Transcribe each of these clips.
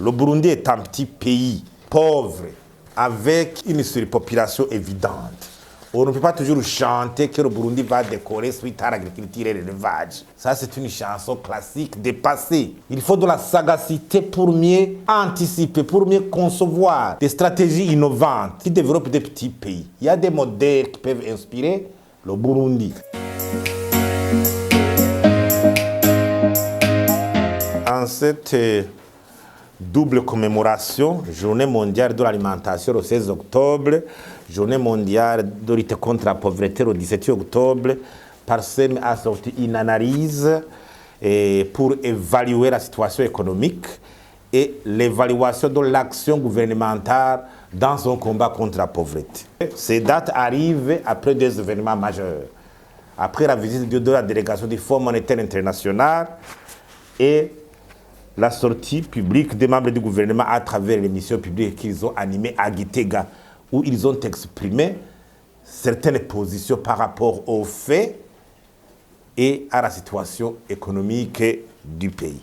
Le Burundi est un petit pays pauvre, avec une surpopulation évidente. On ne peut pas toujours chanter que le Burundi va décoller suite à l'agriculture et l'élevage. Ça, c'est une chanson classique dépassée. Il faut de la sagacité pour mieux anticiper, pour mieux concevoir des stratégies innovantes qui développent des petits pays. Il y a des modèles qui peuvent inspirer le Burundi. En cette double commémoration, Journée mondiale de l'alimentation le 16 octobre, Journée mondiale de lutte contre la pauvreté le 17 octobre, Parsem a sorti une analyse pour évaluer la situation économique et l'évaluation de l'action gouvernementale dans son combat contre la pauvreté. Ces dates arrivent après deux événements majeurs. Après la visite de la délégation du Fonds monétaire international et la sortie publique des membres du gouvernement à travers l'émission publique qu'ils ont animée à Gitega, où ils ont exprimé certaines positions par rapport aux faits et à la situation économique du pays.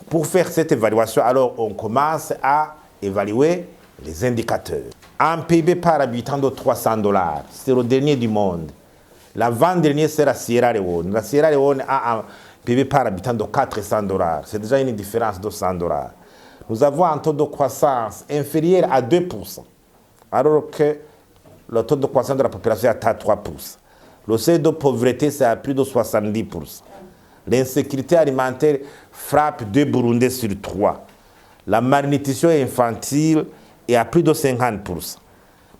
Pour faire cette évaluation, alors on commence à évaluer les indicateurs. Un PIB par habitant de $300, c'est le dernier du monde. L'avant-dernier, c'est la Sierra Leone. La Sierra Leone a un PIB par habitant de $400. C'est déjà une différence de $100. Nous avons un taux de croissance inférieur à 2%, alors que le taux de croissance de la population est à 3%. Le seuil de pauvreté, c'est à plus de 70%. L'insécurité alimentaire frappe 2 Burundais sur 3. La malnutrition infantile est à plus de 50%.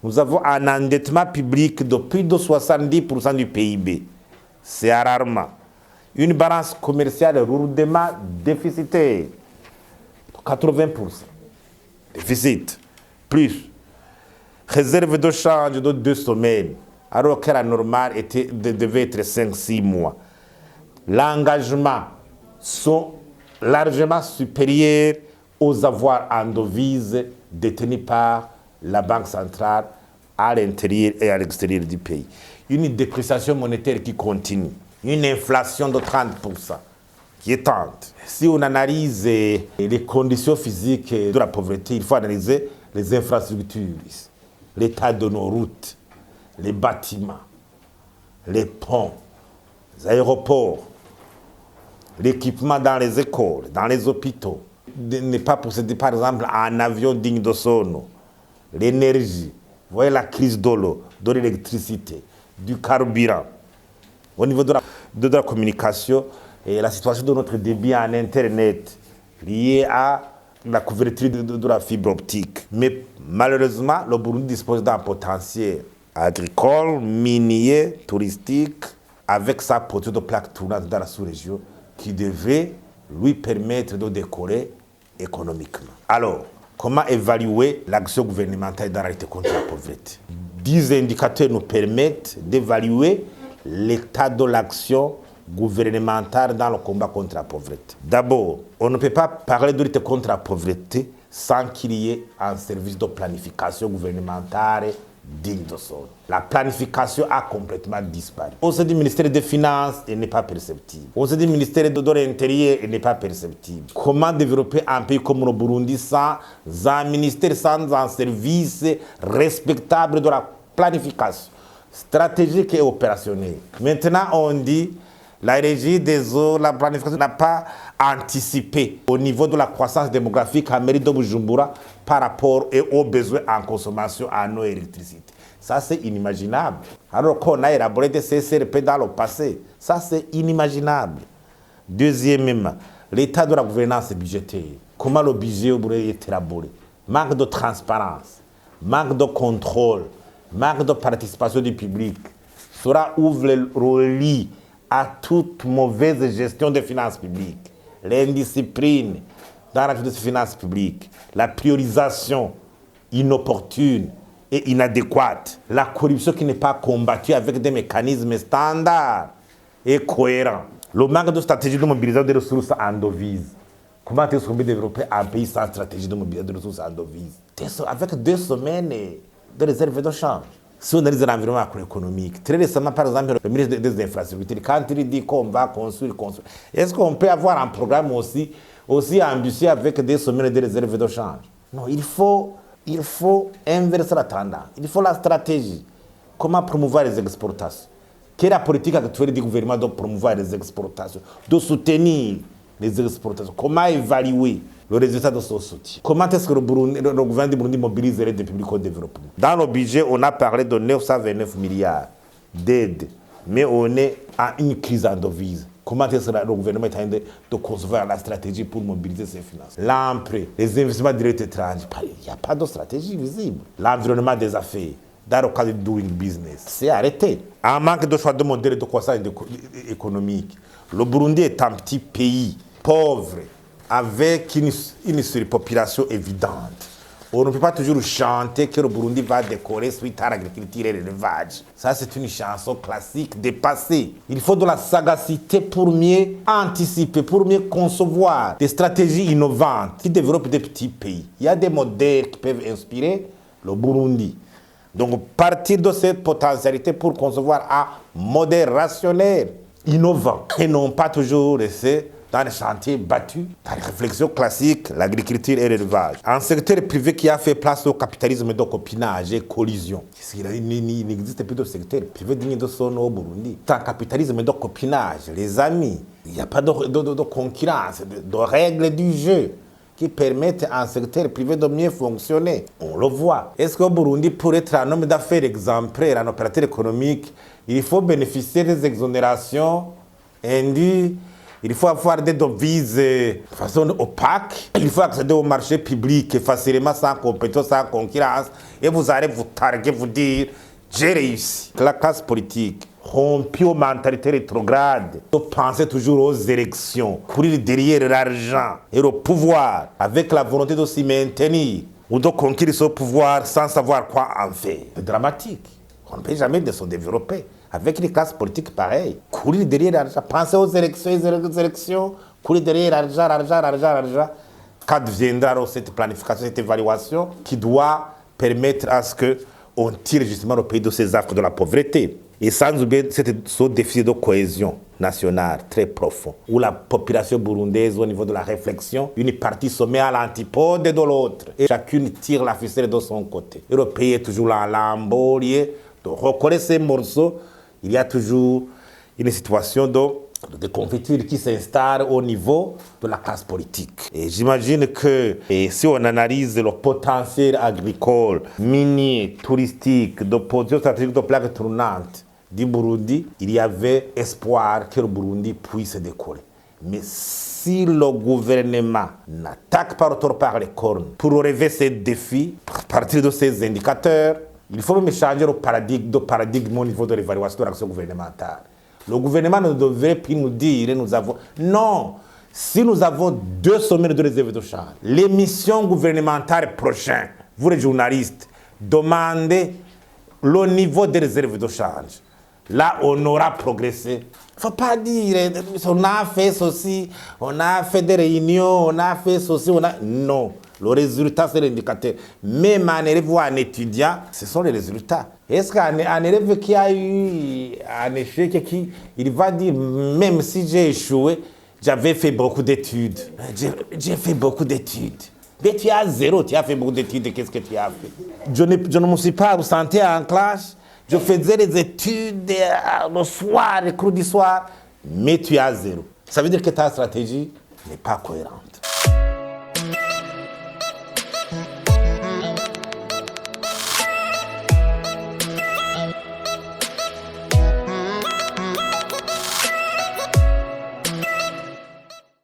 Nous avons un endettement public de plus de 70% du PIB. C'est alarmant. Une balance commerciale lourdement déficitaire, 80%. Déficit, plus. Réserve de change de 2 semaines, alors que la normale devait être 5-6 mois. L'engagement sont largement supérieurs aux avoirs en devises détenus par la Banque centrale à l'intérieur et à l'extérieur du pays. Une dépréciation monétaire qui continue. Une inflation de 30%, qui est tente. Si on analyse les conditions physiques de la pauvreté, il faut analyser les infrastructures, l'état de nos routes, les bâtiments, les ponts, les aéroports, l'équipement dans les écoles, dans les hôpitaux. Ne pas posséder par exemple un avion digne de son nom, l'énergie, vous voyez la crise de l'eau, de l'électricité, du carburant. Au niveau de la communication et la situation de notre débit en Internet liée à la couverture de la fibre optique. Mais malheureusement, le Burundi dispose d'un potentiel agricole, minier, touristique, avec sa production de plaques tournantes dans la sous-région qui devrait lui permettre de décoller économiquement. Alors, comment évaluer l'action gouvernementale dans la lutte contre la pauvreté? 10 indicateurs nous permettent d'évaluer l'état de l'action gouvernementale dans le combat contre la pauvreté. D'abord, on ne peut pas parler de lutte contre la pauvreté sans qu'il y ait un service de planification gouvernementale digne de son nom. La planification a complètement disparu. Au sein du ministère des Finances, elle n'est pas perceptible. Au sein du ministère de l'Intérieur, elle n'est pas perceptible. Comment développer un pays comme le Burundi sans un ministère, sans un service respectable de la planification stratégique et opérationnelle? Maintenant, on dit la régie des eaux, la planification n'a pas anticipé au niveau de la croissance démographique à mairie de Bujumbura par rapport aux besoins en consommation en eau et électricité. Ça, c'est inimaginable. Alors qu'on a élaboré des CCRP dans le passé, ça, c'est inimaginable. Deuxièmement, l'état de la gouvernance budgétaire. Comment le budget est élaboré? Manque de transparence, manque de contrôle, manque de participation du public. Cela ouvre le lit à toute mauvaise gestion des finances publiques, l'indiscipline dans la gestion des finances publiques, la priorisation inopportune et inadéquate, la corruption qui n'est pas combattue avec des mécanismes standards et cohérents, le manque de stratégie de mobilisation des ressources en devises. Comment est-ce qu'on peut développer un pays sans stratégie de mobilisation des ressources en devises? Avec 2 semaines de réserve de change. si on analyse l'environnement macroéconomique, très récemment, par exemple, le ministre des Infrastructures, quand il dit qu'on va construire, est-ce qu'on peut avoir un programme aussi ambitieux avec des sommets de réserve de change? Non, il faut inverser la tendance. Il faut la stratégie. Comment promouvoir les exportations? Quelle est la politique actuelle du gouvernement de promouvoir les exportations, de soutenir les exportations? Comment évaluer le résultat de ce soutien? Comment est-ce que le gouvernement du Burundi mobilise l'aide publique au développement? Dans le budget, on a parlé de 929 milliards d'aides, mais on est à une crise en devise. Comment est-ce que le gouvernement est en train de concevoir la stratégie pour mobiliser ses finances? L'emprunt, les investissements directs étrangers, il n'y a pas de stratégie visible. L'environnement des affaires, dans le cadre de doing business, c'est arrêté. En manque de choix de modèle de croissance économique, le Burundi est un petit pays pauvre, avec une surpopulation évidente. On ne peut pas toujours chanter que le Burundi va décoller suite à l'agriculture et l'élevage. Ça, c'est une chanson classique dépassée. Il faut de la sagacité pour mieux anticiper, pour mieux concevoir des stratégies innovantes qui développent des petits pays. Il y a des modèles qui peuvent inspirer le Burundi. Donc, partir de cette potentialité pour concevoir un modèle rationnel, innovant, et non pas toujours laisser dans les chantiers battus, dans les réflexions classiques, l'agriculture et l'élevage. Un secteur privé qui a fait place au capitalisme de copinage et collision. Il n'existe plus de secteur privé digne de son nom au Burundi. C'est un capitalisme de copinage, les amis. Il n'y a pas de concurrence, de règles du jeu qui permettent à un secteur privé de mieux fonctionner. On le voit. Est-ce qu'au Burundi, pour être un homme d'affaires exemplaire, un opérateur économique, il faut bénéficier des exonérations indues? Il faut avoir des devises de façon opaque. Il faut accéder au marché public facilement, sans compétence, sans concurrence. Et vous allez vous targuer, vous dire, j'ai réussi. La classe politique, rompue aux mentalités rétrogrades, de penser toujours aux élections, courir derrière l'argent et le pouvoir, avec la volonté de s'y maintenir, ou de conquérir ce pouvoir sans savoir quoi en faire. C'est dramatique. On ne peut jamais se développer. Avec les classes politiques pareilles, courir derrière l'argent, penser aux élections, courir derrière l'argent. Quand viendra cette planification, cette évaluation qui doit permettre à ce qu'on tire justement le pays de ces affres de la pauvreté. Et sans oublier ce déficit de cohésion nationale très profond, où la population burundaise, au niveau de la réflexion, une partie se met à l'antipode de l'autre. Et chacune tire la ficelle de son côté. Et le pays est toujours là, l'embolier, de recoller ces morceaux. Il y a toujours une situation de confiture qui s'installe au niveau de la classe politique. Et j'imagine que si on analyse le potentiel agricole, minier, touristique, de position stratégique de plaque tournante du Burundi, il y avait espoir que le Burundi puisse décoller. Mais si le gouvernement n'attaque pas autour par les cornes pour relever ces défis, à partir de ces indicateurs, il faut même changer le paradigme au niveau de l'évaluation de l'action gouvernementale. Le gouvernement ne devrait plus nous dire, non, si nous avons 2 sommets de réserve de change, les missions gouvernementales prochaines, vous les journalistes, demandez le niveau des réserves de change. Là, on aura progressé. Il ne faut pas dire, on a fait ceci, on a fait des réunions, on a fait ceci, Non. Le résultat, c'est l'indicateur. Même un élève ou un étudiant, ce sont les résultats. Est-ce qu'un élève qui a eu un échec, il va dire, même si j'ai échoué, j'avais fait beaucoup d'études. J'ai fait beaucoup d'études. Mais tu as 0, tu as fait beaucoup d'études, qu'est-ce que tu as fait? Je ne me suis pas ressenti en classe. Je faisais des études le soir, les cours du soir, mais tu as 0. Ça veut dire que ta stratégie n'est pas cohérente.